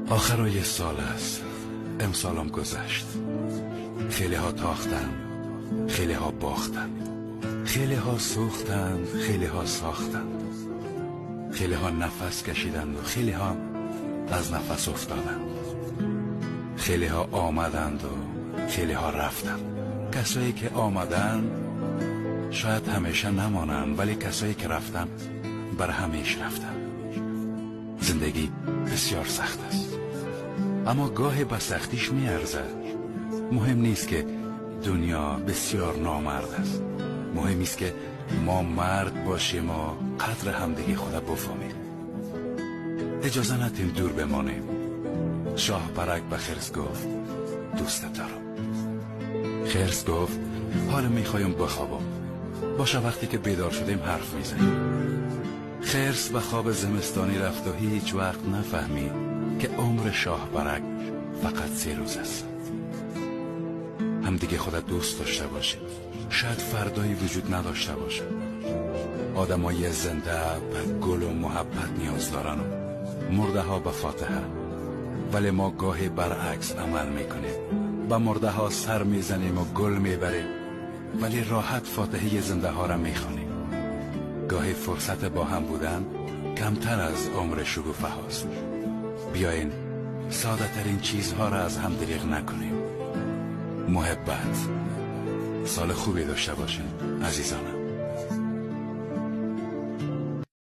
آخرای سال است، امسالم گذشت. خیلی ها تاختن، خیلی ها باختن، خیلی ها سوختند، خیلی ها ساختند، خیلی ها نفس کشیدند و خیلی ها از نفس افتادند. خیلی ها آمدند و خیلی ها رفتند. کسایی که آمدند شاید همیشه نمانند، ولی کسایی که رفتن بر همیشه رفتن. زندگی بسیار سخت است، اما گاهی به سختیش میارزد. مهم نیست که دنیا بسیار نامرد است، مهم است که ما مرد باشیم و قدر همدیگه خدا بفهمیم. اجازه ندیم دور بمانیم. شاه پرک به خرس گفت دوست دارم. خرس گفت حالا میخوایم بخوابم، باشه وقتی که بیدار شدیم حرف میزنیم. خرس به خواب زمستانی رفت و هیچ وقت نفهمید که عمر شاه پرک فقط 3 روز است. همدیگه خدا دوست داشته باشید، شاید فردایی وجود نداشته باشه. آدمای زنده به گل و محبت نیاز دارن و مرده ها به فاتحه، ولی ما گاهی برعکس عمل میکنیم. به مرده ها سر میزنیم و گل میبریم، ولی راحت فاتحه زنده ها را میخوانیم. گاهی فرصت با هم بودن کمتر از عمر شکوفه هاست. بیاین ساده ترین چیزها را از هم دریغ نکنیم. محبت. سال خوبی داشته باشین عزیزانم.